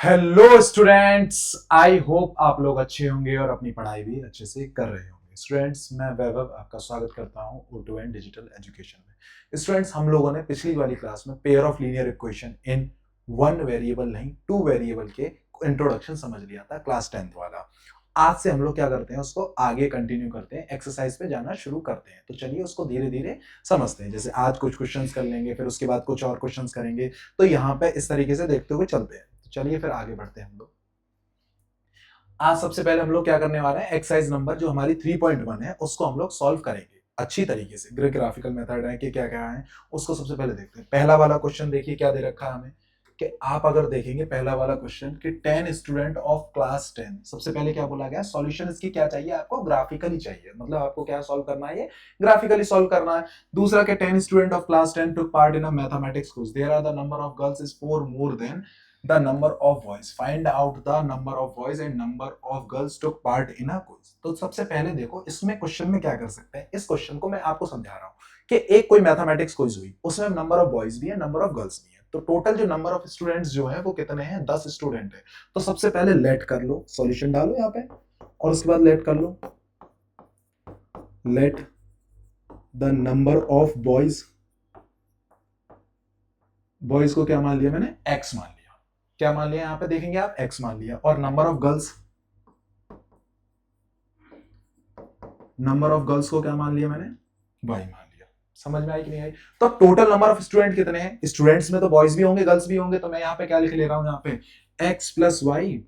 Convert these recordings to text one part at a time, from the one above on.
Hello students, I hope आप लोग अच्छे होंगे और अपनी पढ़ाई भी अच्छे से कर रहे होंगे। स्टूडेंट्स, मैं वैभव आपका स्वागत करता हूं O2N डिजिटल एजुकेशन में। स्टूडेंट्स, हम लोगों ने पिछली वाली क्लास में pair of linear equation in one variable नहीं टू वेरिएबल के इंट्रोडक्शन समझ लिया था, क्लास 10th वाला। आज से हम लोग क्या करते हैं, उसको आगे कंटिन्यू करते हैं, एक्सरसाइज पे जाना शुरू करते हैं। तो चलिए उसको धीरे धीरे समझते हैं। जैसे आज कुछ क्वेश्चंस कर लेंगे, फिर उसके बाद कुछ और क्वेश्चंस करेंगे। तो यहाँ पे इस तरीके से देखते हुए चलते हैं। चलिए फिर आगे बढ़ते हैं हम लोग। आज सबसे पहले हम लोग क्या करने वाले हैं, एक्सरसाइज नंबर जो हमारी 3.1 है उसको हम लोग सॉल्व करेंगे अच्छी तरीके से। ग्राफिकल मेथड है कि क्या क्या है, उसको सबसे पहले देखते हैं। पहला वाला क्वेश्चन देखिए क्या दे रखा है हमें, कि आप अगर देखेंगे पहला वाला क्वेश्चन कि 10 स्टूडेंट ऑफ क्लास 10, सबसे पहले क्या बोला गया, सॉल्यूशन इसकी क्या चाहिए आपको, ग्राफिकली चाहिए। मतलब आपको क्या सॉल्व करना है, ये ग्राफिकली सॉल्व करना है। दूसरा के 10 student of class 10 took part in a mathematics quiz, there are the number of girls is 4 more than the number of boys, find out the number of boys and number of girls took part in a quiz। तो सबसे पहले देखो इसमें question में क्या कर सकते हैं, इस क्वेश्चन को मैं आपको समझा रहा हूं कि एक कोई मैथमेटिक्स क्विज हुई, उसमें नंबर ऑफ बॉयज भी है, नंबर ऑफ गर्ल्स भी है। तो टोटल जो नंबर ऑफ स्टूडेंट्स जो है वो कितने हैं, 10 स्टूडेंट है। तो सबसे पहले लेट कर लो, सॉल्यूशन डालो यहाँ पे, और उसके बाद लेट कर लो, let the number of boys, boys को क्या मान लिया मैंने, एक्स मान लिया। क्या मान लिया यहाँ पे देखेंगे आप, x मान लिया। और number of girls, number of girls को क्या मान लिया मैंने, y मान लिया। समझ में आई कि नहीं आई। तो टोटल नंबर ऑफ स्टूडेंट कितने हैं, स्टूडेंट्स में तो बॉयज भी होंगे गर्ल्स भी होंगे। तो मैं यहाँ पे क्या लिख ले रहा हूं, यहाँ पे x plus Y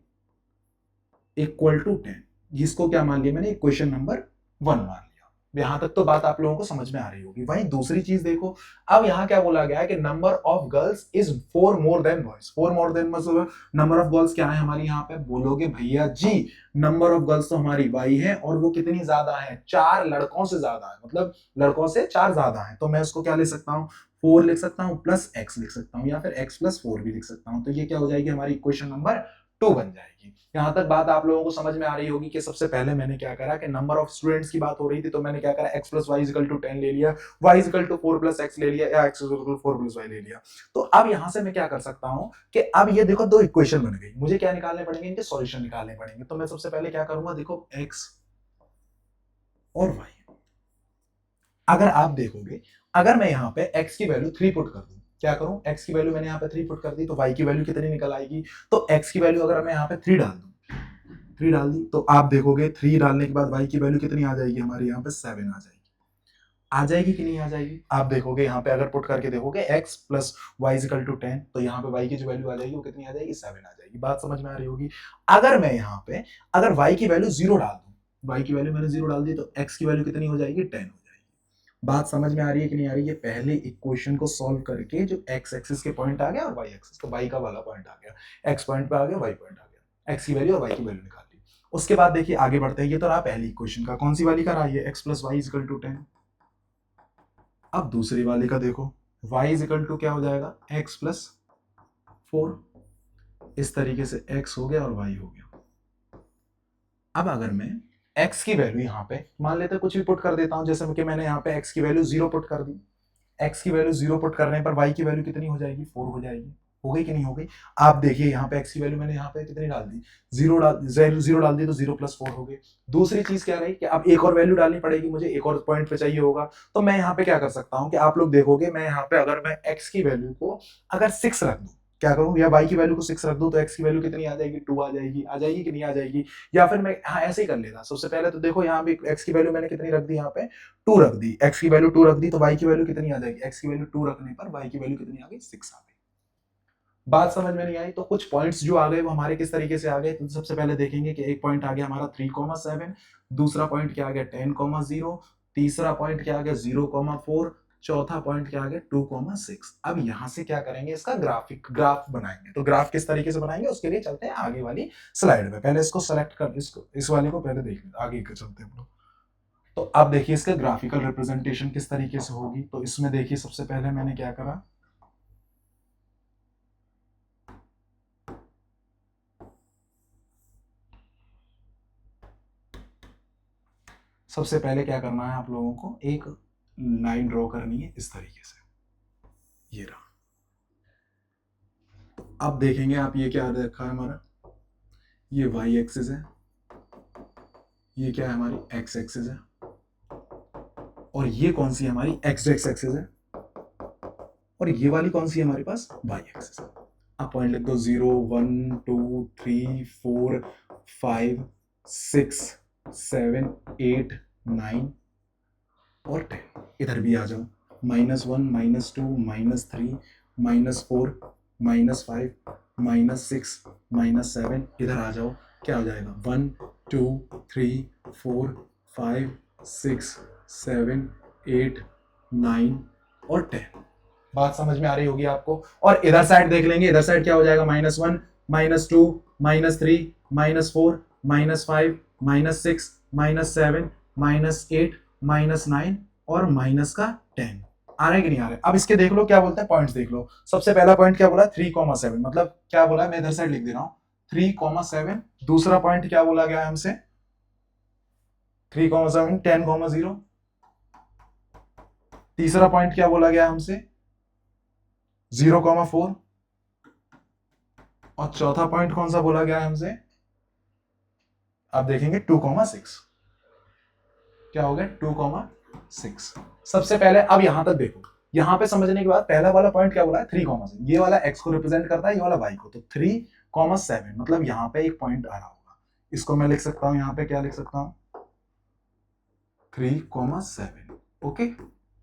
equal to 10, जिसको क्या मान लिया मैंने, इक्वेशन नंबर 1 मान लिया। यहां तक तो बात आप लोगों को समझ में आ रही होगी। वहीं दूसरी चीज देखो, अब यहाँ क्या बोला गया है कि number of girls is 4 more than boys. 4 more then मतलब नंबर ऑफ गर्ल्स क्या है हमारी, यहाँ पे बोलोगे भैया जी नंबर ऑफ गर्ल्स तो हमारी वाई है, और वो कितनी ज्यादा है, 4 लड़कों से ज्यादा है, मतलब लड़कों से 4 ज्यादा है। तो मैं उसको क्या लिख सकता हूँ, 4 लिख सकता हूँ प्लस x लिख सकता हूँ, या फिर x प्लस 4 भी लिख सकता हूँ। तो ये क्या हो जाएगी, हमारी इक्वेशन नंबर 2 बन जाएगी। यहां तक बात आप लोगों को समझ में आ रही होगी कि सबसे पहले मैंने क्या करा कि नंबर ऑफ स्टूडेंट्स की बात हो रही थी, तो मैंने क्या करा, x plus Y equal to 10 ले लिया, y equal to 4 plus x ले लिया, या x equal to 4 plus y ले लिया। तो अब यहां से मैं क्या कर सकता हूं कि अब ये देखो दो इक्वेशन बन गई, मुझे क्या निकालने पड़ेंगे, इनके सॉल्यूशन निकालने पड़ेंगे। तो मैं सबसे पहले क्या करूंगा, देखो x और y, अगर आप देखोगे, अगर मैं यहाँ पे x की वैल्यू 3 पुट कर दूं, क्या करूं, x की वैल्यू मैंने यहाँ पे 3 पुट कर दी, तो y की वैल्यू कितनी निकल आएगी। तो x की वैल्यू अगर मैं यहाँ पे 3 डाल दूं, 3 डाल दी, तो आप देखोगे 3 डालने के बाद y की वैल्यू कितनी आ जाएगी, हमारे यहाँ पे 7 आ जाएगी। आ जाएगी कि नहीं आ जाएगी, आप देखोगे यहाँ पे अगर पुट करके देखोगे x plus Y equal to 10, तो यहाँ पे y की जो वैल्यू आ जाएगी वो कितनी आ जाएगी, 7 आ जाएगी। बात समझ में आ रही होगी। अगर मैं यहाँ पे अगर y की वैल्यू 0 डाल दूं, y की वैल्यू मैंने 0 डाल दी, तो x की वैल्यू कितनी हो जाएगी, 10 हो जाएगी। बात समझ में आ रही है कि नहीं आ रही है। पहले इक्वेशन को सॉल्व करके जो x एक्सिस के पॉइंट आ गया और y एक्सिस, तो y का वाला पॉइंट आ गया, x पॉइंट पे आ गया, y पॉइंट आ गया, x की वैल्यू और y की वैल्यू निकाल ली। उसके बाद देखिए आगे बढ़ते हैं। ये तो रहा पहली इक्वेशन का, कौन सी वाली का रहा, ये x plus Y equal to 10। अब दूसरी वाली का देखो, y इक्वल टू क्या हो जाएगा, x प्लस 4। इस तरीके से x हो गया और y हो गया। अब अगर मैं x की वैल्यू यहाँ पे मान लेते कुछ भी पुट कर देता हूं, जैसे कि मैंने यहाँ पे x की वैल्यू 0 पुट कर दी, x की वैल्यू 0 पुट करने पर y की वैल्यू कितनी हो जाएगी, 4 हो जाएगी। हो गई कि नहीं हो गई। आप देखिए यहाँ पे x की वैल्यू मैंने यहाँ पे कितनी डाल दी, 0 डाल दी, तो 0 प्लस 4 हो गई। दूसरी चीज क्या रही कि अब एक और वैल्यू डालनी पड़ेगी, मुझे एक और पॉइंट पे चाहिए होगा। तो मैं यहाँ पे क्या कर सकता हूँ कि आप लोग देखोगे, मैं यहाँ पे अगर मैं x की वैल्यू को अगर 6 रख दूं, क्या करूं, या y की वैल्यू को 6 रख दूं, तो x की वैल्यू कितनी आ जाएगी, 2 आ जाएगी कि नहीं आ जाएगी। या फिर मैं हाँ ऐसे ही कर लेता, सबसे पहले तो देखो यहाँ भी x की वैल्यू मैंने कितनी रख दी, यहाँ पे 2 रख दी, x की वैल्यू 2 रख दी, तो y की वैल्यू कितनी आ जाएगी, x की वैल्यू 2 रखने पर y की वैल्यू कितनी आ गई, 6 आ गई। बात समझ में नहीं आई। तो कुछ पॉइंट्स जो आ गए वो हमारे किस तरीके से आ गए, तो सबसे पहले देखेंगे कि एक पॉइंट आ गया हमारा 3,7, दूसरा पॉइंट क्या आ गया 10,0, तीसरा पॉइंट क्या आ गया 0,4, चौथा पॉइंट क्या आ गया 2,6। अब यहां से क्या करेंगे, इसका ग्राफ बनाएंगे। तो ग्राफ किस तरीके से बनाएंगे उसके लिए चलते हैं आगे वाली स्लाइड में। पहले इसको सेलेक्ट कर, इसको इस वाले को पहले देख लेते, आगे चलते हैं हम लोग। तो अब देखिए इसका ग्राफिकल रिप्रेजेंटेशन किस तरीके से होगी। तो इसमें देखिए सबसे पहले मैंने क्या करा, सबसे पहले क्या करना है, आप लोगों को एक लाइन ड्रॉ करनी है इस तरीके से, ये रहा। अब देखेंगे आप, ये क्या रखा है हमारा, ये वाई एक्सिस है, ये क्या है हमारी एक्स एक्सिस है, और ये कौन सी है हमारी एक्स एक्सिस है, और ये वाली कौन सी है हमारे पास वाई एक्सिस है। आप पॉइंट लिख दो 0 1 2 3 4 5 6 7 8 9 और 10। इधर भी आ जाओ, -1 -2 -3 -4 -5 -6 -7, इधर आ जाओ, क्या हो जाएगा 1 2 3 4 5 6 7 8 9 और 10। बात समझ में आ रही होगी आपको। और इधर साइड देख लेंगे, इधर साइड क्या हो जाएगा -1 -2 -3 -4 -5 -6 -7 -8 -9 और -10। आ रहा है कि नहीं आ रहा है? अब इसके देख लो क्या बोलते हैं, पॉइंट्स देख लो। सबसे पहला पॉइंट क्या बोला 3,7, मतलब क्या बोला, मैं इधर साइड लिख दे रहा हूं 3,7। दूसरा पॉइंट क्या बोला गया है हमसे 3,7 10,0। तीसरा पॉइंट क्या बोला गया हमसे 0,4। और चौथा पॉइंट कौन सा बोला गया है हमसे, आप देखेंगे 2,6। क्या हो गया 2,6। सबसे पहले अब यहां तक देखो, यहां पे समझने के बाद पहला वाला पॉइंट क्या बोला है 3,7, ये वाला x को रिप्रेजेंट करता है, ये वाला y को, तो 3,7 मतलब यहां पे एक पॉइंट आ रहा होगा। इसको मैं लिख सकता हूं, यहां पे क्या लिख सकता हूं 3,7। ओके।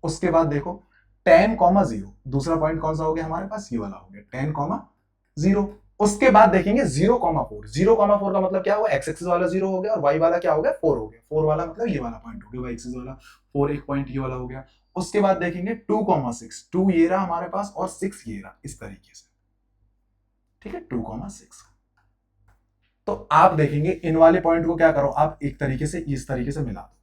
उसके बाद देखो 10,0, दूसरा पॉइंट कौन सा हो गया हमारे पास, ये वाला हो गया 10,0। उसके बाद देखेंगे 0,4। 0,4 का मतलब क्या हुआ, एक्स एक्सिस वाला 0 हो गया और वाई वाला क्या हो गया 4 हो गया। 4 वाला मतलब ये वाला पॉइंट हो गया, वाई एक्सिस वाला 4, एक पॉइंट ये वाला हो गया। उसके बाद देखेंगे 2,6, 2 ये रहा हमारे पास और 6 ये रहा, इस तरीके से। ठीक है 2,6। तो आप देखेंगे इन वाले पॉइंट को क्या करो, आप एक तरीके से इस तरीके से मिला दो।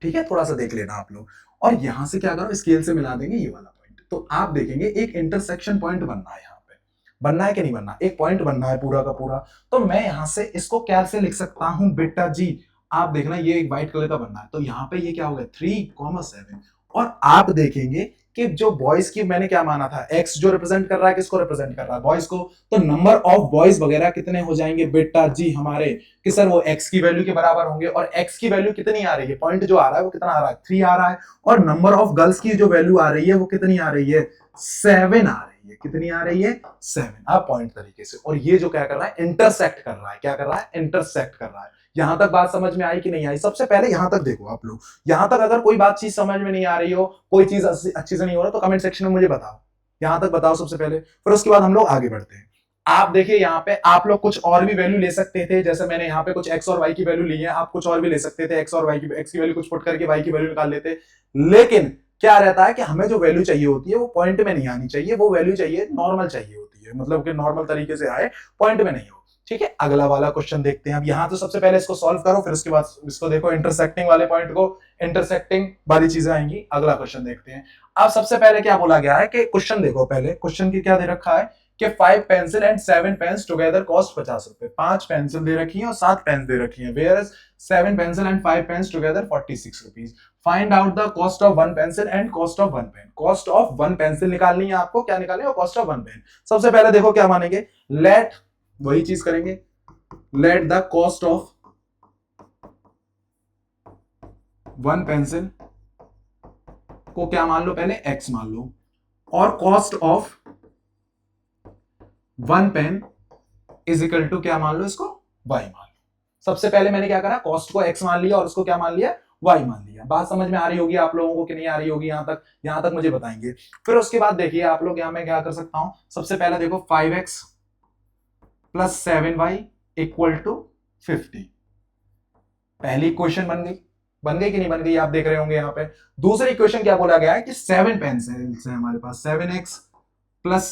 ठीक है, थोड़ा सा देख लेना आप लोग। और यहां से क्या करो, स्केल से मिला देंगे ये वाला पॉइंट। तो आप देखेंगे एक इंटरसेक्शन पॉइंट बनना है, यहाँ पे बनना है कि नहीं बनना, एक पॉइंट बनना है पूरा का पूरा। तो मैं यहां से इसको क्या से लिख सकता हूं बेटा जी, आप देखना ये एक व्हाइट कलर का बनना है, तो यहाँ पे ये क्या हो गया 3,7। और आप देखेंगे कि जो बॉयज की मैंने क्या माना था, एक्स जो रिप्रेजेंट कर रहा है किसको रिप्रेजेंट कर रहा है, बॉयज को, तो नंबर ऑफ बॉयज वगैरह कितने हो जाएंगे बेटा जी हमारे, कि सर वो x की वैल्यू के बराबर होंगे। और x की वैल्यू कितनी आ रही है, पॉइंट जो आ रहा है वो कितना आ रहा है 3 आ रहा है। और नंबर ऑफ गर्ल्स की जो वैल्यू आ रही है वो कितनी आ रही है 7 आ रही है। कितनी आ रही है 7। अब पॉइंट तरीके से, और ये जो क्या कर रहा है इंटरसेक्ट कर रहा है, क्या कर रहा है इंटरसेक्ट कर रहा है। यहां तक बात समझ में आई कि नहीं आई? सबसे पहले यहां तक देखो आप लोग, यहां तक अगर कोई बात चीज समझ में नहीं आ रही हो, कोई चीज अच्छी से नहीं हो रहा, तो कमेंट सेक्शन में मुझे बताओ, यहां तक बताओ सबसे पहले, फिर उसके बाद हम लोग आगे बढ़ते हैं। आप देखिए यहाँ पे आप लोग कुछ और भी वैल्यू ले सकते थे, जैसे मैंने यहाँ पे कुछ x और y की वैल्यू ली है, आप कुछ और भी ले सकते थे, x और y की, x की वैल्यू कुछ पुट करके y की वैल्यू निकाल लेते। लेकिन क्या रहता है कि हमें जो वैल्यू चाहिए होती है वो पॉइंट में नहीं आनी चाहिए, वो वैल्यू चाहिए नॉर्मल चाहिए होती है, मतलब कि नॉर्मल तरीके से आए, पॉइंट में नहीं हो। ठीक है, अगला वाला क्वेश्चन देखते हैं। अब यहाँ तो सबसे पहले इसको सॉल्व करो, फिर उसके बाद इसको देखो, इंटरसेक्टिंग वाले पॉइंट को, इंटरसेक्टिंग वाली चीजें आएंगी। अगला क्वेश्चन देखते हैं। अब सबसे पहले क्या बोला गया है कि क्वेश्चन देखो, पहले क्वेश्चन की क्या दे रखा है कि 5 pencil and 7 pens together cost 50 रुपए। 5 पेंसिल दे रखी है और 7 पेन दे रखी है, where 7 pencil and 5 pens together 46 rupees. Find out the cost of 1 pencil and cost of 1 pen. Cost of 1 pencil निकालनी है आपको, क्या निकालनी है, कॉस्ट ऑफ 1 पेन। सबसे पहले देखो क्या मानेंगे, लेट, वही चीज करेंगे, let the cost of 1 pencil को क्या मान लो, पहले x मान लो, और cost of 1 pen is equal to क्या मान लो, इसको y मान लो। सबसे पहले मैंने क्या करा, कॉस्ट को x मान लिया और उसको क्या मान लिया, y मान लिया। बात समझ में आ रही होगी आप लोगों को कि नहीं आ रही होगी, यहां तक मुझे बताएंगे। फिर उसके बाद देखिए आप लोग, यहां मैं क्या कर सकता हूं, सबसे पहले देखो 5x plus 7y equal to 50। पहली इक्वेशन बन गई कि नहीं बन गई, आप देख रहे होंगे यहाँ पे। दूसरी इक्वेशन क्या बोला गया है कि 7 पेंसिल्स है हमारे पास, 7x plus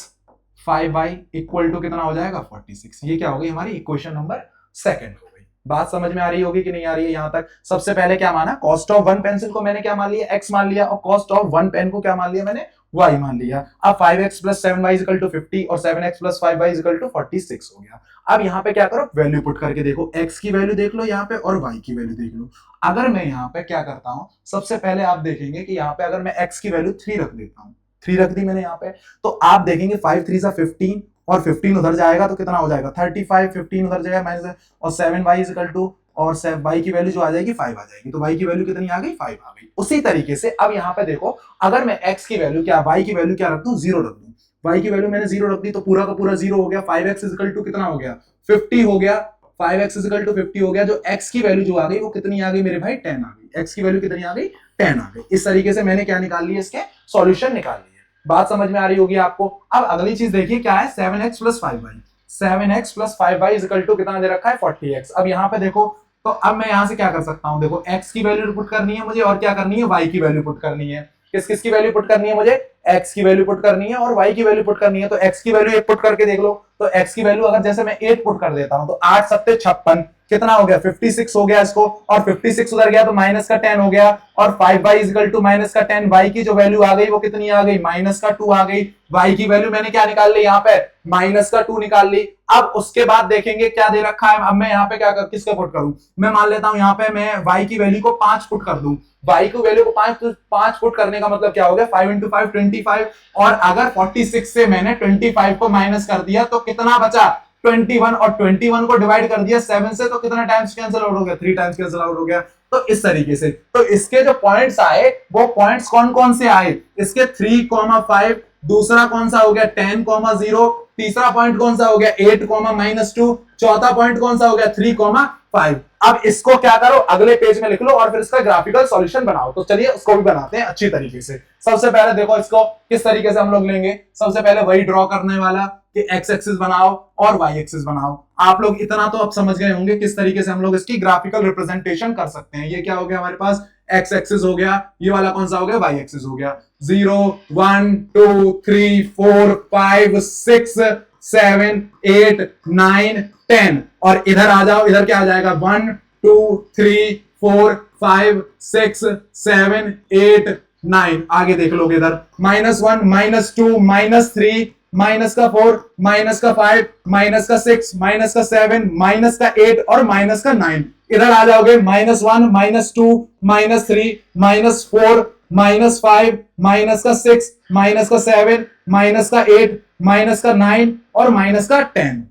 5y equal to कितना हो जाएगा 46। ये क्या हो गई हमारी इक्वेशन नंबर सेकंड हो गई। बात समझ में आ रही होगी कि नहीं आ रही है यहां तक? सबसे पहले क्या माना, कॉस्ट ऑफ 1 पेंसिल को मैंने क्या मान लिया, x मान लिया, और कॉस्ट ऑफ 1 पेन को क्या मान लिया मैंने, y मान लिया। अब 5x plus 7y equal to 50 और 7x plus 5y equal to 46 हो गया। अब यहाँ पे क्या करो, वैल्यू पुट करके देखो, x की वैल्यू देख लो यहाँ पे और y की वैल्यू देख लो। अगर मैं यहाँ पे क्या करता हूं, सबसे पहले आप देखेंगे कि यहाँ पे अगर मैं x की वैल्यू 3 रख देता हूं, 3 रख दी मैंने यहाँ पे, तो आप देखेंगे 5 3 15 और 15 उधर जाएगा तो कितना हो जाएगा 35, 15 उधर जाएगा माइनस, और 7y इज इक्वल टू, और y की वैल्यू जो आ जाएगी 5 आ जाएगी, तो y की वैल्यू कितनी आ गई 5 आ गई। उसी तरीके से अब यहाँ पे देखो, अगर मैं x की वैल्यू क्या, y की वैल्यू क्या रख दूं, 0 रख दूं, y की वैल्यू मैंने 0 रख दी तो पूरा का पूरा 0 हो गया, 5x इज इक्वल टू कितना हो गया 50 हो गया, 5x इज इक्वल टू 50 हो गया, जो x की वैल्यू जो आ गई वो कितनी आ गई मेरे भाई 10 आ गई, x की वैल्यू कितनी आ गई 10 आ गई। इस तरीके से मैंने क्या निकाल लिया, इसके सॉल्यूशन निकाल लिए। बात समझ में आ रही होगी आपको। अब अगली चीज देखिए क्या है, 7x plus 5y, 7x plus 5y is equal to कितना दे रखा है 40x। अब यहाँ पे देखो, तो अब मैं यहां से क्या कर सकता हूं, देखो x की वैल्यू पुट करनी है मुझे, और क्या करनी है y की वैल्यू पुट करनी है। किस किस की वैल्यू पुट करनी है मुझे, x की वैल्यू पुट करनी है और y की वैल्यू पुट करनी है। तो x की वैल्यू एक पुट करके देख लो, तो x की वैल्यू अगर जैसे मैं 8 पुट कर देता हूं तो 8 सत्ते 56 कितना हो गया 56 हो गया इसको, और 56 उधर गया तो माइनस का 10 हो गया, और 5y is equal to minus का 10, y की जो वैल्यू आ गई वो कितनी आ गई माइनस का 2 आ गई। y की वैल्यू मैंने क्या निकाल ली यहाँ पे, माइनस का 2 निकाल ली। अब उसके बाद देखेंगे क्या दे रखा है, अब मैं यहाँ पे क्या कर, किसके पुट करूं, मैं मान लेता हूं यहाँ पे मैं y की वैल्यू को 5 पुट कर दूं, y की वैल्यू को 5 पुट करने का मतलब क्या हो गया 5 इंटू 5 25, और अगर 46 से मैंने 25 को माइनस कर दिया तो कितना बचा 21, और 21 को डिवाइड कर दिया 7 से तो कितना टाइम्स कैंसिल आउट हो गया 3 टाइम्स कैंसिल आउट हो गया। तो इस तरीके से, तो इसके जो पॉइंट्स आए वो पॉइंट्स कौन कौन से आए, इसके 3,5, दूसरा कौन सा हो गया 10,0, तीसरा पॉइंट कौन सा हो गया 8,-2, चौथा पॉइंट कौन सा हो गया 3,5। अब इसको क्या करो अगले पेज में लिख लो और फिर इसका ग्राफिकल सॉल्यूशन बनाओ। तो चलिए उसको भी बनाते हैं अच्छी तरीके से। सबसे पहले देखो इसको किस तरीके से हम लोग लेंगे, सबसे पहले वही ड्रॉ करने वाला कि x एक्सिस बनाओ और y एक्सिस बनाओ। आप लोग इतना तो अब समझ गए होंगे किस तरीके से हम लोग इसकी ग्राफिकल रिप्रेजेंटेशन कर सकते हैं। ये क्या हो गया हमारे पास x एक्सिस हो गया, ये वाला कौन सा हो गया y एक्सिस हो गया, 0 1 2 3 4 5 6 7 8 9 10, और इधर आ जाओ, इधर क्या आ जाएगा 1 2 3 4 5 6 7 8 9, आगे देख लोगे इधर -1 -2 -3 माइनस का 4 माइनस का 5 माइनस का 6 माइनस का 7 माइनस का 8 और माइनस का 9, इधर आ जाओगे -1 -2 -3 -4 -5 माइनस का 6 माइनस का 7 माइनस का 8 माइनस का 9 और माइनस का 10।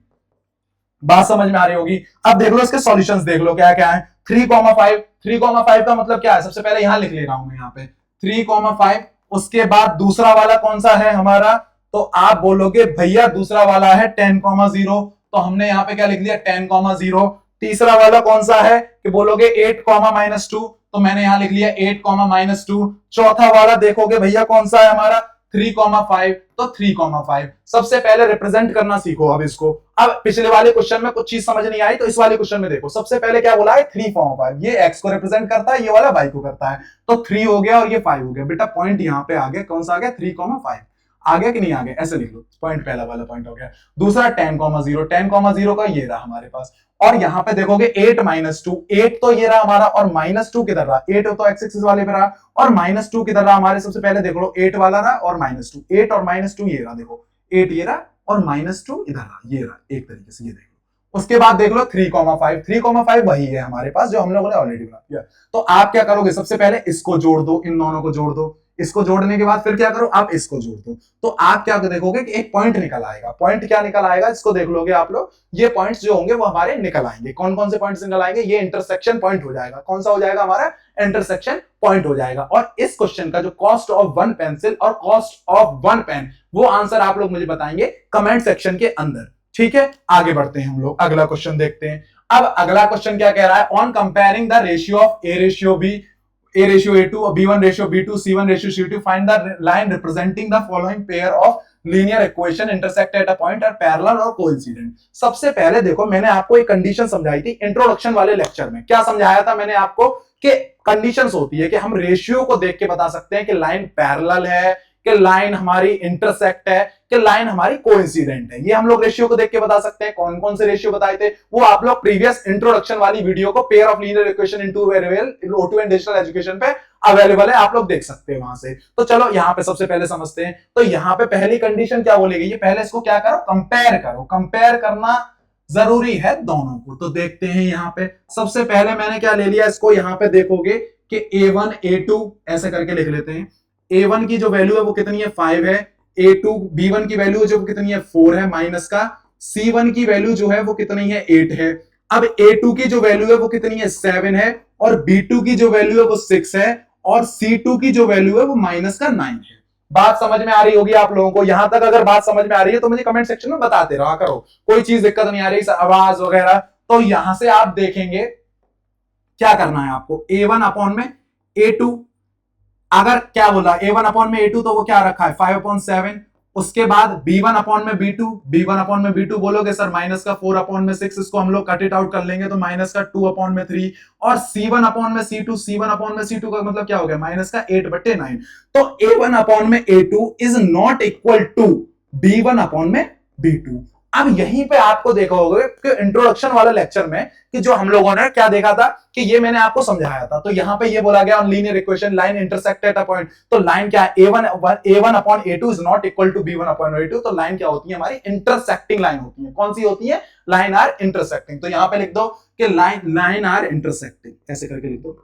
बात समझ में आ रही होगी। अब देख लो इसके सॉल्यूशंस देख लो क्या क्या है। 3,5 का मतलब क्या है, सबसे पहले यहां लिख ले रहा हूं मैं यहाँ पे 3,5, उसके बाद दूसरा वाला कौन सा है हमारा, तो आप बोलोगे भैया दूसरा वाला है 10,0, तो हमने यहाँ पे क्या लिख दिया 10,0। तीसरा वाला कौन सा है कि बोलोगे 8,-2, तो मैंने यहां लिख लिया 8,-2। चौथा वाला देखोगे भैया कौन सा है हमारा 3,5, तो 3,5। सबसे पहले रिप्रेजेंट करना सीखो अब इसको। अब पिछले वाले क्वेश्चन में कुछ चीज समझ नहीं आई तो इस वाले क्वेश्चन में देखो, सबसे पहले क्या बोला है 3,5, ये x को रिप्रेजेंट करता है, ये वाला y को करता है, तो 3 हो गया और ये 5 हो गया। बेटा पॉइंट यहाँ पे आ गया, कौन सा आ गया 3,5 आ गया कि नहीं आ गया, ऐसे लिख लो, पॉइंट पहला वाला पॉइंट हो गया। दूसरा 10,0, 10,0 का ये रहा हमारे पास, और यहां पे देखोगे 8-2, 8 तो ये रहा हमारा, और -2 किधर रहा, 8 तो x एक्सिस वाले पे रहा, और -2 किधर रहा हमारे, सबसे पहले देख लो 8 वाला रहा और -2, 8 और -2 ये रहा, देखो 8 ये रहा और -2 इधर रहा, ये रहा एक तरीके से, ये देख लो। उसके बाद देख लो 3,5, 3,5 वही है हमारे पास जो हम लोगों ने ऑलरेडी बना दिया। तो आप क्या करोगे, सबसे पहले इसको जोड़ दो, इन दोनों को जोड़ दो, इसको जोड़ने के बाद फिर क्या करो आप इसको जोड़ दो, तो आप क्या देखोगे कि एक पॉइंट निकल आएगा। पॉइंट क्या निकल आएगा, इसको देख लोगे आप लोग, ये पॉइंट्स जो होंगे वो हमारे निकल आएंगे। कौन कौन से पॉइंट्स निकल आएंगे, ये इंटरसेक्शन पॉइंट हो जाएगा। कौन सा हो जाएगा हमारा इंटरसेक्शन पॉइंट हो जाएगा। और इस क्वेश्चन का जो कॉस्ट ऑफ 1 पेंसिल और कॉस्ट ऑफ 1 पेन, वो आंसर आप लोग मुझे बताएंगे कमेंट सेक्शन के अंदर। ठीक है, आगे बढ़ते हैं हम लोग, अगला क्वेश्चन देखते हैं। अब अगला क्वेश्चन क्या कह रहा है, on comparing the ratio of A ratio B, A ratio A2, B1 ratio B2, C1 ratio C2, find the line representing the following pair of linear equation intersect at a point are parallel or coincident। सबसे पहले देखो मैंने आपको एक condition समझाई थी introduction वाले lecture में। क्या समझाया था मैंने आपको कि कंडीशंस होती है कि हम रेशियो को देख के बता सकते हैं कि लाइन पैरेलल है, कि लाइन हमारी इंटरसेक्ट है, कि लाइन हमारी कोइंसिडेंट है। ये हम लोग रेशियो को देख के बता सकते हैं। कौन कौन से रेशियो बताए थे वो आप लोग प्रीवियस इंट्रोडक्शन वाली वीडियो को pair of linear equation into variable O2 and digital education पे अवेलेबल है, आप लोग देख सकते हैं वहां से। तो चलो यहां पे सबसे पहले समझते हैं। तो यहां पे पहली कंडीशन क्या बोलेगी, ये पहले इसको क्या करो कंपेयर करो। कंपेयर करना जरूरी है दोनों को। तो देखते हैं यहां पे सबसे पहले मैंने क्या ले लिया, इसको यहां पे देखोगे कि A1 A2 ऐसे करके लिख लेते हैं। A1 की जो वैल्यू है वो कितनी है 5 है, A2 B1 की वैल्यू जो कितनी है 4 है माइनस का C1 की वैल्यू जो है वो कितनी है 8 है। अब A2 की जो वैल्यू है वो कितनी है 7 है और B2 की जो वैल्यू है वो 6 है और C2 की जो वैल्यू है वो माइनस का 9 है। बात समझ में आ रही होगी आप लोगों को। यहां तक अगर बात समझ में आ रही है तो मुझे कमेंट सेक्शन में बताते रहा करो, कोई चीज दिक्कत नहीं आ रही आवाज वगैरह। तो यहां से आप देखेंगे क्या करना है आपको, A1 अपॉन में A2, अगर क्या बोला A1 अपॉन में A2 तो वो क्या रखा है 5/7। उसके बाद B1 अपॉन में B2, B1 अपॉन में B2 बोलोगे सर माइनस का 4 अपॉन में 6, इसको हम लोग कट इट आउट कर लेंगे तो माइनस का 2 अपॉन में 3 और C1 अपॉन में C2, C1 अपॉन में C2 का मतलब क्या हो गया माइनस का 8/9। तो A1 अपॉन में A2 is not equal to B1 upon में B2। अब यहीं पे आपको देखा होगा कि इंट्रोडक्शन वाला लेक्चर में कि जो हम लोगों ने क्या देखा था कि ये मैंने आपको समझाया था, तो यहां पे ये बोला गया on linear equation line intersect at a point. तो लाइन क्या है A1 upon A2 is not equal to B1 upon A2। तो लाइन क्या होती है हमारी इंटरसेक्टिंग लाइन होती है। कौन सी होती है लाइन आर इंटरसेक्टिंग। तो यहां पे लिख दो कि लाइन आर इंटरसेक्टिंग, ऐसे करके लिख दो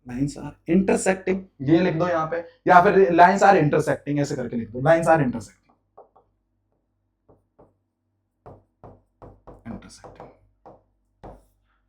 लाइन्स आर इंटरसेक्टिंग, ये लिख दो यहां पे, या फिर लाइन्स आर इंटरसेक्टिंग ऐसे करके लिख दो लाइन्स आर इंटरसेक्टिंग।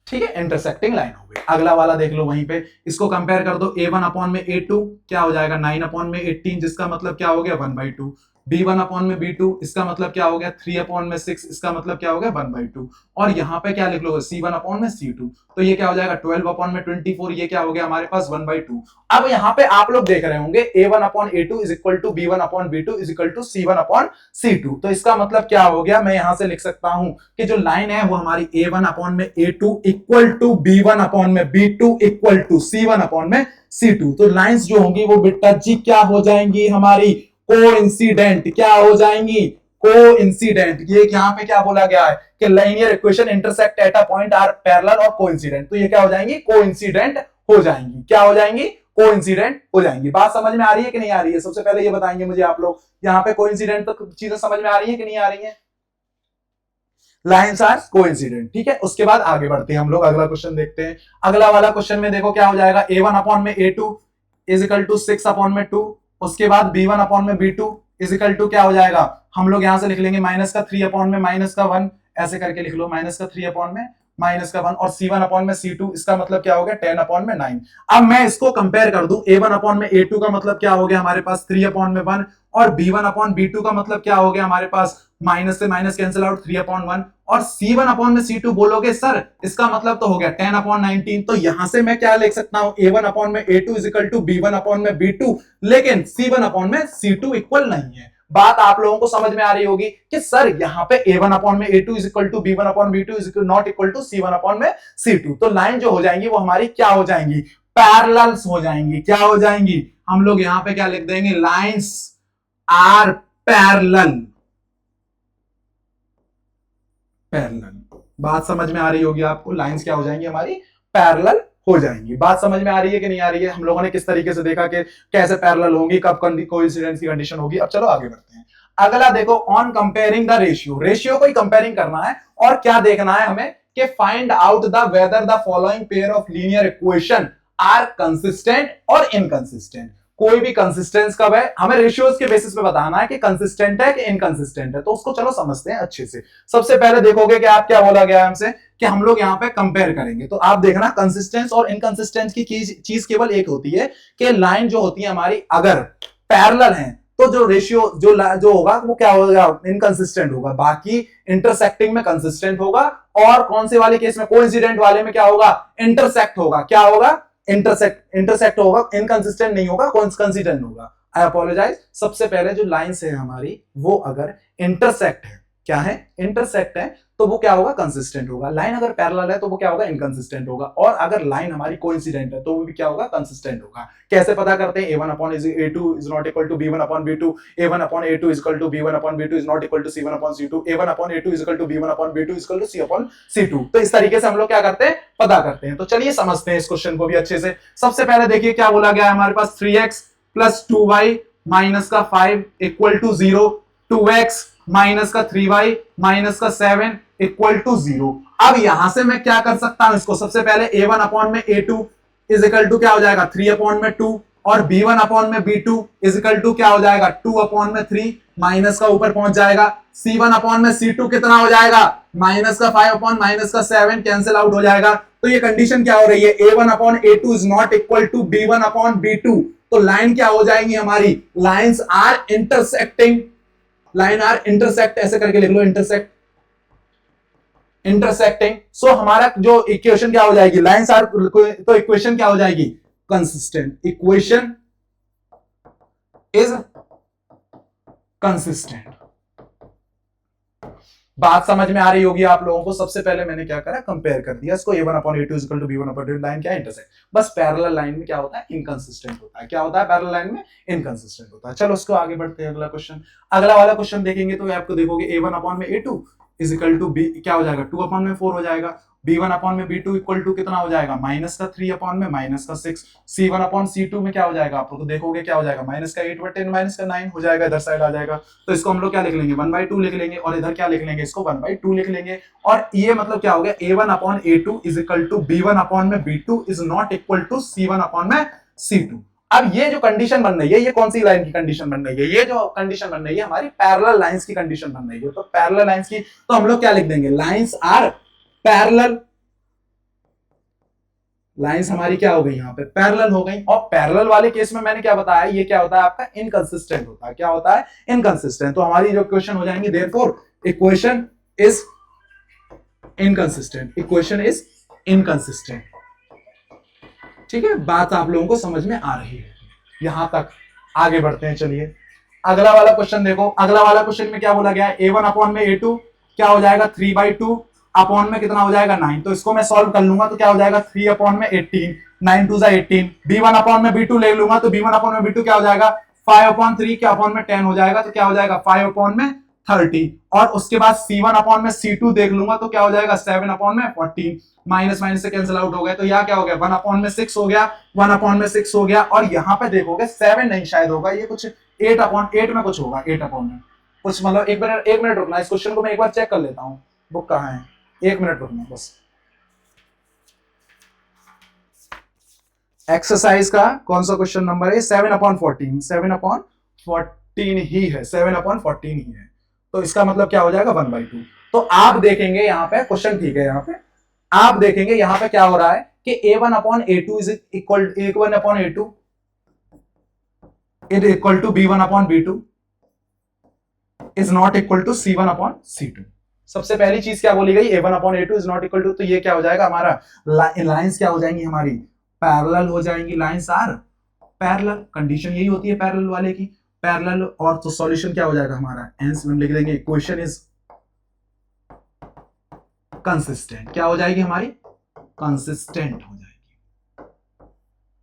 ठीक है, इंटरसेक्टिंग लाइन हो गई। अगला वाला देख लो वहीं पे, इसको कंपेयर कर दो A1 अपॉन में A2 क्या हो जाएगा 9 अपॉन में 18, जिसका मतलब क्या हो गया 1/2। B1 अपॉन में B2 इसका मतलब क्या हो गया 3 अपॉन में 6, इसका मतलब क्या हो गया 1/2। और यहां पे क्या लिख लो C1 अपॉन में C2, तो ये क्या हो जाएगा 12 अपॉन में 24, ये क्या हो गया हमारे पास 1/2। अब यहां पे आप लोग देख रहे होंगे A1 upon A2 is equal to B1 upon B2 is equal to C1 upon C2। तो इसका मतलब क्या हो गया, मैं यहां से लिख सकता हूं कि जो लाइन है वो हमारी A1 अपॉन में A2 equal to B1 upon में B2 equal to C1 upon में C2। तो लाइंस जो होंगी वो बेटा जी क्या हो जाएंगी हमारी कोइंसिडेंट, क्या हो जाएंगी कोइंसिडेंट। ये यहां पे क्या बोला गया है कि linear equation intersect at a point are parallel और कोइंसिडेंट, तो ये क्या हो जाएंगी कोइंसिडेंट हो जाएंगी। क्या हो जाएंगी कोइंसिडेंट हो जाएंगी। बात समझ में आ रही है कि नहीं आ रही है, सबसे पहले ये बताएंगे मुझे आप लोग, यहां पे कोइंसिडेंट तो चीजें समझ में आ रही है कि नहीं आ रही है। लाइन्स आर कोइंसिडेंट, ठीक है। उसके बाद आगे बढ़ते हैं हम लोग, अगला क्वेश्चन देखते हैं। अगला वाला क्वेश्चन में देखो क्या हो जाएगा A1 अपॉन में A2 is equal to 6 upon में 2। उसके बाद B1 अपॉन में B2 इज इक्वल टू क्या हो जाएगा, हम लोग यहां से लिख लेंगे माइनस का 3 अपॉन में माइनस का 1, ऐसे करके लिख लो माइनस का 3 अपॉन में माइनस का 1 और C1 अपॉन में C2 इसका मतलब क्या हो गया 10 अपॉन में 9। अब मैं इसको कंपेयर कर दूं A1 अपॉन में A2 का मतलब क्या हो गया हमारे पास 3 अपॉन में 1 और B1 अपॉन B2 का मतलब क्या हो गया हमारे पास माइनस से माइनस कैंसिल आउट 3 अपॉन 1 और C1 अपॉन में C2 बोलोगे सर इसका मतलब तो हो गया 10 अपॉन 19। तो यहां से मैं क्या लिख सकता हूं A1 अपॉन में A2 is equal to B1 upon में B2, लेकिन C1 अपॉन में C2 इक्वल नहीं है। बात आप लोगों को समझ में आ रही होगी कि सर यहाँ पे A1 अपॉन में A2 is equal to B1 upon B2 is not equal to C1 upon में C2। तो लाइन जो हो जाएंगी वो हमारी क्या हो जाएंगी पैरेलल्स हो जाएंगी। क्या हो जाएंगी, हम लोग यहां पे क्या लिख देंगे लाइंस आर पैरेलल। पैरेलल, बात समझ में आ रही होगी आपको, लाइंस क्या हो जाएंगी हमारी पैरेलल हो जाएंगी। बात समझ में आ रही है कि नहीं आ रही है, हम लोगों ने किस तरीके से देखा कि कैसे पैरेलल होंगी, कब कोइंसिडेंस की कंडीशन होगी। अब चलो आगे बढ़ते हैं। अगला देखो on comparing the ratio, ratio को ही कंपेयरिंग करना है और क्या देखना है हमें कि find out the whether the following pair of linear equation are consistent और इनकंसिस्टेंट। कोई भी कंसिस्टेंस कब है, हमें रेशियोज के बेसिस पे बताना है कि कंसिस्टेंट है कि इनकंसिस्टेंट है। तो उसको चलो समझते हैं अच्छे से। सबसे पहले देखोगे कि आप क्या बोला गया हमसे कि हम लोग यहाँ पे कंपेयर करेंगे, तो आप देखना कंसिस्टेंस और इनकंसिस्टेंस की चीज केवल एक होती है कि लाइन जो होती है हमारी अगर पैरेलल है तो जो रेशियो जो होगा वो क्या होगा इनकंसिस्टेंट होगा, बाकी इंटरसेक्टिंग में कंसिस्टेंट होगा। और कौन से वाले केस में कोइंसिडेंट वाले में क्या होगा इंटरसेक्ट होगा। क्या होगा इंटरसेक्ट होगा, इनकंसिस्टेंट नहीं होगा, कंसिस्टेंट होगा। आई अपोलोजाइज। सबसे पहले जो लाइंस है हमारी वो अगर इंटरसेक्ट है, क्या है इंटरसेक्ट है, तो वो क्या होगा कंसिस्टेंट होगा। लाइन अगर पैरेलल है तो वो क्या होगा इनकंसिस्टेंट होगा। और अगर लाइन हमारी कोइंसिडेंट है तो वो भी क्या होगा कंसिस्टेंट होगा। कैसे पता करते हैं, A1 upon A2 is not equal to B1 upon B2, A1 upon A2 is equal to B1 upon B2 is not equal to C1 upon C2, A1 upon A2 is equal to B1 upon B2 is equal to C upon C2। तो इस तरीके से हम लोग क्या करते हैं पता करते हैं। तो चलिए समझते हैं इस क्वेश्चन को भी अच्छे से। सबसे पहले देखिए क्या बोला गया है हमारे पास 3x प्लस 2y माइनस का 5 इक्वल टू 0, 2x माइनस का 3y माइनस का 7 इक्वल टू 0। अब यहां से मैं क्या कर सकता हूं इसको, सबसे पहले A1 अपॉन में A2 इज इक्वल टू क्या हो जाएगा 3 अपॉन में 2 और b1 अपॉन में b2 इज इक्वल टू क्या हो जाएगा 2 अपॉन में 3 माइनस का ऊपर पहुंच जाएगा। c1 अपॉन में c2 कितना हो जाएगा माइनस का 5 अपॉन माइनस का 7 कैंसिल आउट हो जाएगा। तो ये कंडीशन क्या हो रही है a1 upon a2 is not equal to b1 upon b2। तो लाइन क्या हो जाएंगी हमारी lines are intersecting, line are intersect ऐसे करके लिख लो इंटरसेक्ट इंटरसेक्टिंग। सो हमारा जो इक्वेशन क्या हो जाएगी लाइंस आर, तो इक्वेशन क्या हो जाएगी कंसिस्टेंट, इक्वेशन इज कंसिस्टेंट। बात समझ में आ रही होगी आप लोगों को। सबसे पहले मैंने क्या करा कंपेयर कर दिया इसको a1 upon a2 equal to b1 upon line क्या इंटरसेक्ट। बस पैरेलल लाइन में क्या होता है इनकंसिस्टेंट होता है। क्या होता है पैरेलल लाइन में इनकंसिस्टेंट होता है। चलो उसको आगे बढ़ते हैं अगला क्वेश्चन। अगला वाला क्वेश्चन देखेंगे तो आपको देखोगे a1 अपॉन में a2 is equal to b क्या हो जाएगा 2 अपॉन में 4 हो जाएगा। b1 अपॉन में b2 इक्वल टू कितना हो जाएगा माइनस का 3 अपॉन में माइनस का 6। c1 अपॉन c2 में क्या हो जाएगा आप लोग देखोगे क्या हो जाएगा माइनस का 8 बटे माइनस का 9 हो जाएगा, इधर साइड आ जाएगा। तो इसको हम लोग क्या लिख लेंगे 1/2 लिख लेंगे और इधर क्या लिख लेंगे इसको 1/2 लिख लेंगे। और ये मतलब क्या हो गया a1 upon a2 is equal to b1 upon में b2 is not equal to c1 upon में c2। अब ये जो कंडीशन बन रही है ये कौन सी लाइन की कंडीशन बन रही है, ये जो कंडीशन बन रही है हमारी पैरेलल लाइंस की कंडीशन बन रही है। तो पैरेलल लाइंस की तो हम लोग क्या लिख देंगे लाइंस आर पैरेलल, लाइंस हमारी क्या हो गई यहाँ पे पैरेलल हो गई। और पैरेलल वाले केस में मैंने क्या बताया ये क्या होता है आपका इनकंसिस्टेंट होता है। क्या होता है इनकंसिस्टेंट। तो हमारी जो इक्वेशन हो जाएंगी therefore equation is inconsistent, equation is inconsistent. ठीक है बात आप लोगों को समझ में आ रही है यहां तक। आगे बढ़ते हैं चलिए अगला वाला क्वेश्चन देखो। अगला वाला क्वेश्चन में क्या बोला गया है a1 अपॉन में a2 क्या हो जाएगा 3/2 अपॉन में कितना हो जाएगा 9। तो इसको मैं सॉल्व कर लूंगा तो क्या हो जाएगा 3 अपॉन में 18 9 2 18। b1 अपॉन में b2 ले लूंगा तो b1 अपॉन में b2 क्या हो जाएगा 5 अपॉन 3 क्या अपॉन में 10 हो जाएगा। तो क्या हो जाएगा 5 अपॉन में 30। और उसके बाद c1 अपॉन में c2 देख लूंगा तो क्या हो जाएगा 7 अपॉन में 14। माइनस माइनस से कैंसिल आउट हो गया तो यहाँ क्या हो गया 1 अपॉन में 6 हो गया, 1 अपॉन में 6 हो गया। और यहाँ पे देखोगे 7 नहीं शायद होगा ये कुछ 8 अपॉन 8 में कुछ होगा, 8 अपॉन में कुछ मतलब एक मिनट रुकना इस क्वेश्चन को मैं एक बार चेक कर लेता हूँ बुक कहाँ है, 1 मिनट रुकना बस। एक्सरसाइज का कौन सा क्वेश्चन नंबर है 7 अपॉन 14, 7 अपॉन 14 ही है, 7 अपॉन 14 ही है। तो इसका मतलब क्या हो जाएगा 1/2। तो आप देखेंगे यहाँ पे क्वेश्चन ठीक है, यहाँ पे आप देखेंगे यहाँ पे क्या हो रहा है कि a1 upon a2 is equal a1 upon a2 is equal to b1 upon b2 is not equal to c1 upon c2। सबसे पहली चीज क्या बोली गई a1 upon a2 is not equal to, तो ये क्या हो जाएगा हमारा लाइंस क्या हो जाएंगी हमारी पैरेलल हो जाएंगी, लाइंस आर पैरेलल। कंडीशन यही होती है पैरेलल वाले की पैरेलल। और तो सॉल्यूशन क्या हो जाएगा हमारा हेंस हम लिख देंगे इक्वेशन इज कंसिस्टेंट। क्या हो जाएगी हमारी कंसिस्टेंट हो जाएगी,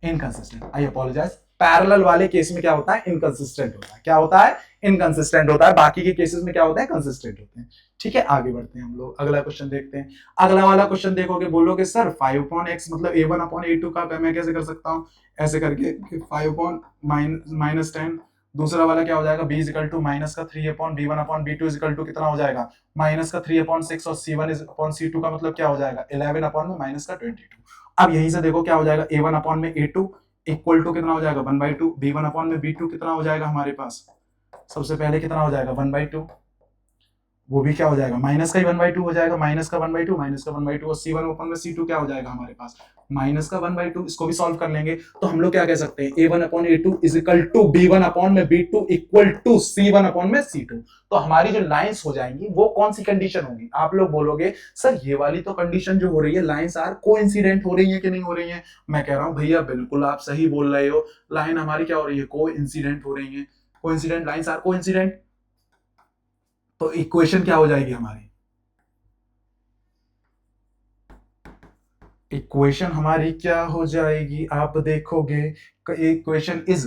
इनकंसिस्टेंट आई अपोलोजाइज। पैरेलल वाले केस में क्या होता है इनकंसिस्टेंट होता है। क्या होता है इनकंसिस्टेंट होता है, बाकी के केसेस में क्या होता है कंसिस्टेंट होते हैं। ठीक है आगे बढ़ते हैं हम लोग अगला क्वेश्चन देखते हैं। अगला वाला क्वेश्चन देखोगे बोलोगे सर 5 अपॉन x मतलब a1 अपॉन a2 का मैं कैसे कर सकता हूं ऐसे करके 5 अपॉन माइनस 10। दूसरा वाला क्या हो जाएगा b is equal to minus का 3 upon b1 upon b2 is equal to कितना हो जाएगा माइनस का 3 अपॉन 6 और c1 इज अपॉन c2 का मतलब क्या हो जाएगा 11 अपॉन में माइनस का 22। अब यहीं से देखो क्या हो जाएगा a1 अपॉन में a2 इक्वल टू कितना हो जाएगा 1/2। b1 अपॉन में b2 कितना हो जाएगा हमारे पास सबसे पहले कितना हो जाएगा 1/2, वो भी क्या हो जाएगा माइनस का ही 1/2 हो जाएगा, माइनस का 1/2 माइनस का 1/2 और c1 अपॉन में c2 क्या हो जाएगा हमारे पास माइनस का 1/2। इसको भी सॉल्व कर लेंगे तो हम लोग क्या कह सकते हैं a1 upon a2 is equal to b1 upon में b2 equal to c1 upon में c2। तो हमारी जो लाइंस हो जाएंगी वो कौन सी कंडीशन होगी। आप लोग बोलोगे सर ये वाली तो कंडीशन जो हो रही है लाइंस आर कोइंसिडेंट हो रही है कि नहीं हो रही है। मैं कह रहा हूं भैया बिल्कुल आप सही बोल रहे हो, लाइन हमारी क्या हो रही है कोइंसिडेंट हो रही है, कोइंसिडेंट लाइंस आर कोइंसिडेंट। तो इक्वेशन क्या हो जाएगी हमारी इक्वेशन हमारी क्या हो जाएगी आप देखोगे इक्वेशन इज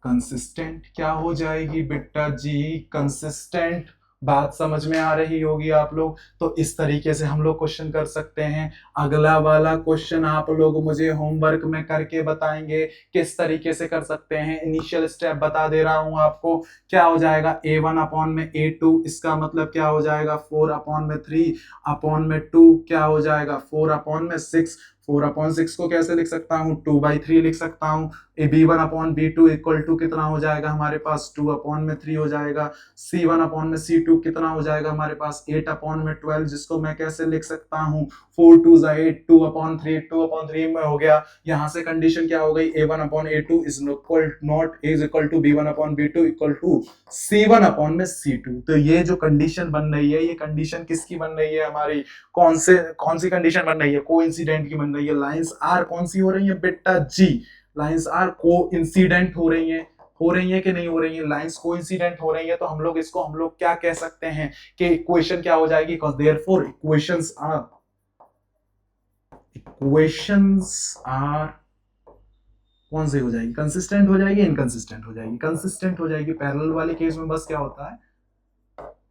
कंसिस्टेंट। क्या हो जाएगी बेटा जी कंसिस्टेंट। बात समझ में आ रही होगी आप लोग। तो इस तरीके से हम लोग क्वेश्चन कर सकते हैं। अगला वाला क्वेश्चन आप लोग मुझे होमवर्क में करके बताएंगे किस तरीके से कर सकते हैं। इनिशियल स्टेप बता दे रहा हूं आपको। क्या हो जाएगा a1 अपॉन में a2 इसका मतलब क्या हो जाएगा 4 अपॉन में 3 अपॉन में 2 क्या हो जाएगा 4 अपॉन में 6 4/6 को कैसे लिख सकता हूँ, 2/3 लिख सकता हूँ। b1/b2 इक्वल टू कितना हो जाएगा हमारे पास, 2/3 हो जाएगा। c1/c2 कितना हो जाएगा हमारे पास, 8/12, जिसको मैं कैसे लिख सकता हूँ, 4 2 8, 2/3, 2/3 में हो गया। यहाँ से कंडीशन क्या हो गई, a1/a2 is equal to b1/b2 equal to c1/c2। तो ये जो कंडीशन बन रही है, ये कंडीशन किसकी बन रही है हमारी, कौन सी कंडीशन बन रही है, कोइंसिडेंट की बन रही है। लाइंस आर कौन सी हो रही है बेटा जी, लाइंस आर कोइंसिडेंट हो रही है कि नहीं हो रही है, लाइंस कोइंसिडेंट हो रही है। तो हम लोग इसको क्या कह सकते हैं कि इक्वेशन क्या हो जाएगी, देयरफॉर इक्वेशंस आर कौन सी हो जाएगी, कंसिस्टेंट हो जाएगी, इनकंसिस्टेंट हो जाएगी, कंसिस्टेंट हो जाएगी। पैरेलल वाले केस में बस क्या होता है,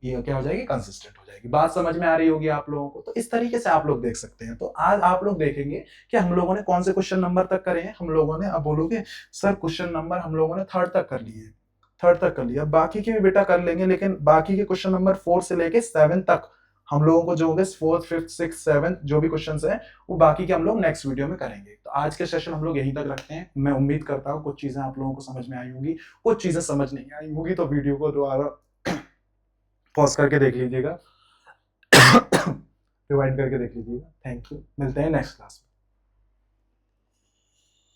ये क्या हो जाएगी, कंसिस्टेंट हो जाएगी। बात समझ में आ रही होगी आप लोगों को। तो इस तरीके से आप लोग देख सकते हैं। तो आज आप लोग देखेंगे कि हम लोगों ने कौन से क्वेश्चन नंबर तक करे हैं। हम लोगों ने, अब बोलोगे सर क्वेश्चन नंबर हम लोगों ने थर्ड तक कर लिए, थर्ड तक कर लिया, बाकी के भी बेटा कर लेंगे, लेकिन बाकी के क्वेश्चन नंबर 4 से लेके 7 तक हम लोगों को जो होंगे 4th 5th 6th 7th जो भी क्वेश्चंस हैं वो बाकी के हम लोग नेक्स्ट वीडियो में करेंगे। तो आज के सेशन हम लोग यहीं तक रखते हैं। मैं उम्मीद करता हूँ कुछ चीजें आप लोगों को समझ में आई होंगी, कुछ चीजें समझ नहीं आई होंगी तो वीडियो को दोबारा पॉज करके देख लीजिएगा, रिवाइंड करके देख लीजिएगा। थैंक यू, मिलते हैं नेक्स्ट क्लास में।